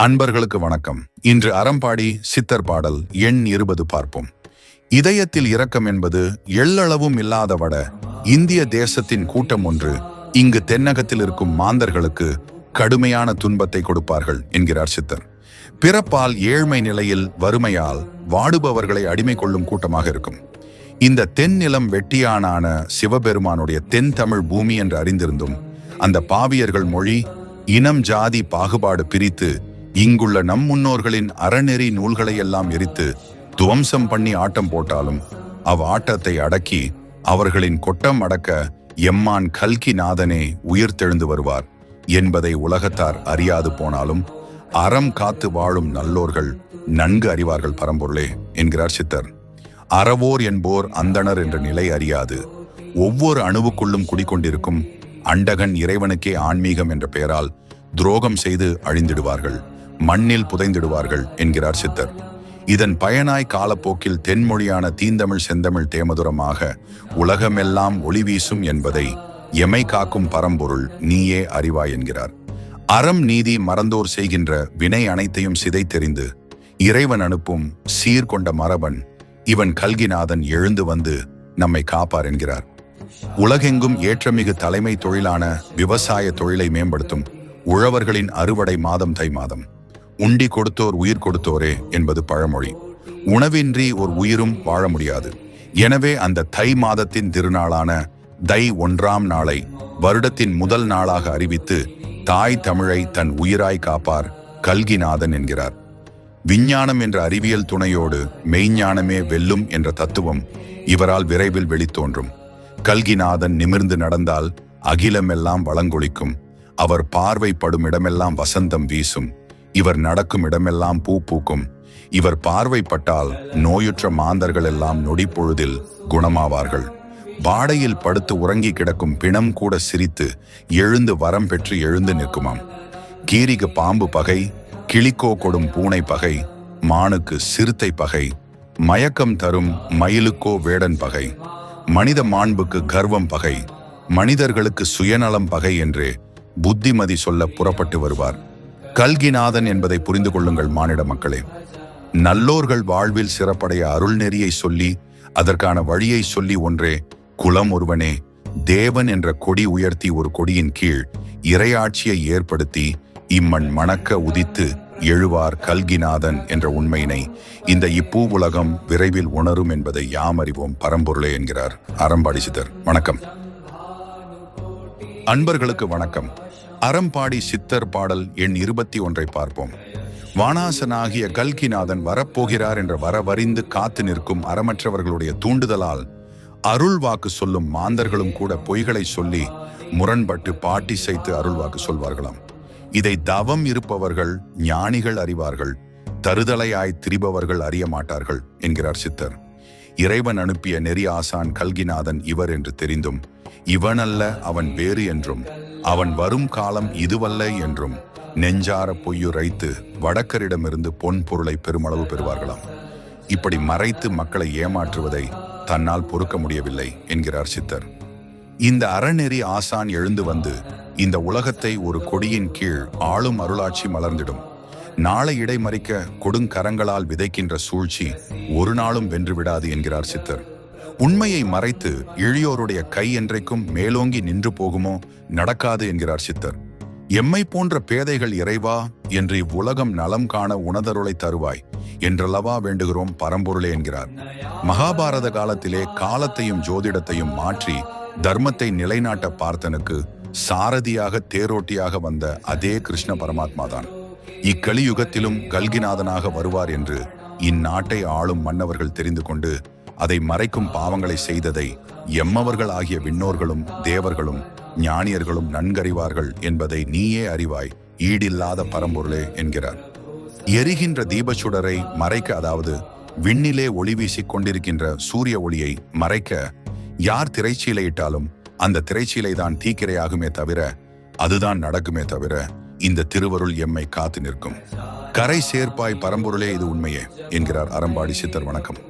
அன்பர்களுக்கு வணக்கம். இன்று அறம்பாடி சித்தர் பாடல் எண் 20 பார்ப்போம். இதயத்தில் இரக்கம் என்பது எள்ளளவும் இல்லாத வட இந்திய தேசத்தின் கூட்டம் ஒன்று இங்கு தென்னகத்தில் இருக்கும் மாந்தர்களுக்கு கடுமையான துன்பத்தை கொடுப்பார்கள் என்கிறார் சித்தர். பிறப்பால் ஏழ்மை நிலையில் வறுமையால் வாடுபவர்களை அடிமை கொள்ளும் கூட்டமாக இருக்கும். இந்த தென்னிலம் வெட்டியானான சிவபெருமானுடைய தென் தமிழ் பூமி என்று அறிந்திருந்தும் அந்த பாவியர்கள் மொழி இனம் ஜாதி பாகுபாடு பிரித்து இங்குள்ள நம் முன்னோர்களின் அறநெறி நூல்களை எல்லாம் எரித்து துவம்சம் பண்ணி ஆட்டம் போட்டாலும் ஆட்டத்தை அடக்கி அவர்களின் கொட்டம் அடக்க எம்மான் கல்கி நாதனே உயிர்த்தெழுந்து வருவார் என்பதை உலகத்தார் அறியாது போனாலும் அறம் காத்து வாழும் நல்லோர்கள் நன்கு அறிவார்கள் பரம்பொருளே என்கிறார் சித்தர். அறவோர் என்போர் அந்தணர் என்ற நிலை அறியாது ஒவ்வொரு அணுவுக்குள்ளும் குடிக்கொண்டிருக்கும் அண்டகன் இறைவனுக்கே ஆன்மீகம் என்ற பெயரால் துரோகம் செய்து அழிந்திடுவார்கள், மண்ணில் புதைந்திடுவார்கள் என்கிறார் சித்தர். இதன் பயனாய் காலப்போக்கில் தென்மொழியான தீந்தமிழ் செந்தமிழ் தேமதுரமாக உலகமெல்லாம் ஒளி வீசும் என்பதை எமை காக்கும் பரம்பொருள் நீயே அறிவாய் என்கிறார். அறம் நீதி மறந்தோர் செய்கின்ற வினை அனைத்தையும் சிதைத்தெறிந்து இறைவன் அனுப்பும் சீர்கொண்ட மரபன் இவன் கல்கிநாதன் எழுந்து வந்து நம்மை காப்பார் என்கிறார். உலகெங்கும் ஏற்றமிகு தலைமை தொழிலான விவசாய தொழிலை மேம்படுத்தும் உழவர்களின் அறுவடை மாதம் தை மாதம். உண்டி கொடுத்தோர் உயிர் கொடுத்தோரே என்பது பழமொழி. உணவின்றி ஒரு உயிரும் வாழ முடியாது. எனவே அந்த தை மாதத்தின் திருநாளான தை 1ஆம் நாளை வருடத்தின் முதல் நாளாக அறிவித்து தாய் தமிழை தன் உயிராய் காப்பார் கல்கிநாதன் என்கிறார். விஞ்ஞானம் என்ற அறிவியல் துணையோடு மெய்ஞானமே வெல்லும் என்ற தத்துவம் இவரால் விரைவில் வெளித்தோன்றும். கல்கிநாதன் நிமிர்ந்து நடந்தால் அகிலமெல்லாம் வளங்கொழிக்கும். அவர் பார்வைப்படும் இடமெல்லாம் வசந்தம் வீசும். இவர் நடக்கும் இடமெல்லாம் பூ பூக்கும். இவர் பார்வைப்பட்டால் நோயுற்ற மாந்தர்கள் எல்லாம் நொடிப்பொழுதில் குணமாவார்கள். பாடையில் படுத்து உறங்கி கிடக்கும் பிணம் கூட சிரித்து எழுந்து வரம் பெற்று எழுந்து நிற்குமாம். கீரிக்கு பாம்பு பகை, கிளிக்கோ கொடும் பூனை பகை, மானுக்கு சிறுத்தை பகை, மயக்கம் தரும் மயிலுக்கோ வேடன் பகை, மனித மாண்புக்கு கர்வம் பகை, மனிதர்களுக்கு சுயநலம் பகை என்றே புத்திமதி சொல்ல புறப்பட்டு வருவார். கல்கிநாதன் என்பதை புரிந்து கொள்ளுங்கள் மானிட மக்களே. நல்லோர்கள் வாழ்வில் சிறப்படைய அருள் நெறியை சொல்லி அதற்கான வழியை சொல்லி ஒன்றே குலம் ஒருவனே தேவன் என்ற கொடி உயர்த்தி ஒரு கொடியின் கீழ் இறையாட்சியை ஏற்படுத்தி இம்மண் மணக்க உதித்து எழுவார் கல்கிநாதன் என்ற உண்மையினை இந்த இப்பூ உலகம் விரைவில் உணரும் என்பதை யாம் அறிவோம் பரம்பொருளே என்கிறார் அறம்பாடி சித்தர். வணக்கம் அன்பர்களுக்கு வணக்கம். அறம்பாடி சித்தர் பாடல் எண் 21 பார்ப்போம். வானாசனாகிய கல்கிநாதன் வரப்போகிறார் என்ற வரவறிந்து காத்து நிற்கும் அறமற்றவர்களுடைய தூண்டுதலால் அருள் வாக்கு சொல்லும் மாந்தர்களும் கூட பொய்களை சொல்லி முரண்பட்டு பாட்டி செய்து அருள் வாக்கு சொல்வார்களாம். இதை தவம் இருப்பவர்கள் ஞானிகள் அறிவார்கள், தருதலையாய் திரிபவர்கள் அறிய மாட்டார்கள் என்கிறார் சித்தர். இறைவன் அனுப்பிய நெறி ஆசான் கல்கிநாதன் இவர் என்று தெரிந்தும் இவனல்ல அவன் வேறு என்றும் அவன் வரும் காலம் இதுவல்ல என்றும் நெஞ்சார பொய்யுரைத்து வடக்கரிடமிருந்து பொன் பொருளை பெருமளவு பெறுவார்களாம். இப்படி மறைத்து மக்களை ஏமாற்றுவதை தன்னால் பொறுக்க முடியவில்லை என்கிறார் சித்தர். இந்த அறநெறி ஆசான் எழுந்து வந்து இந்த உலகத்தை ஒரு கொடியின் கீழ் ஆளும் அருளாட்சி மலர்ந்திடும். நாளை இடைமறிக்க கொடுங்கரங்களால் விதைக்கின்ற சூழ்ச்சி ஒரு நாளும் வென்றுவிடாது என்கிறார் சித்தர். உண்மையை மறைத்து இழியோருடைய கை என்றைக்கும் மேலோங்கி நின்று போகுமோ நடக்காது என்கிறார் சித்தர். எம்மை போன்ற பேதைகள் இறைவா என்று இவ்வுலகம் நலம் காண உணதருளை தருவாய் என்றல்லவா வேண்டுகிறோம் பரம்பொருளே என்கிறார். மகாபாரத காலத்திலே காலத்தையும் ஜோதிடத்தையும் மாற்றி தர்மத்தை நிலைநாட்ட பார்த்தனுக்கு சாரதியாக தேரோட்டியாக வந்த அதே கிருஷ்ண பரமாத்மாதான் இக்கலியுகத்திலும் கல்கிநாதனாக வருவார் என்று இந்நாட்டை ஆளும் மன்னவர்கள் தெரிந்து கொண்டு அதை மறைக்கும் பாவங்களை செய்ததை எம்மவர்கள் ஆகிய விண்ணோர்களும் தேவர்களும் ஞானியர்களும் நன்கறிவார்கள் என்பதை நீயே அறிவாய் ஈடில்லாத பரம்பொருளே என்கிறார். எரிகின்ற தீபச்சுடரை மறைக்க, அதாவது விண்ணிலே ஒளி வீசிக் கொண்டிருக்கின்ற சூரிய ஒளியை மறைக்க யார் திரைச்சீலையிட்டாலும் அந்த திரைச்சீலை தான் தீக்கிரையாகுமே தவிர அதுதான் நடக்குமே தவிர இந்த திருவருள் எம்மை காத்து நிற்கும். கரை சேர்ப்பாய் பரம்பொருளே இது உண்மையே என்கிறார் அறம்பாடி சித்தர். வணக்கம்.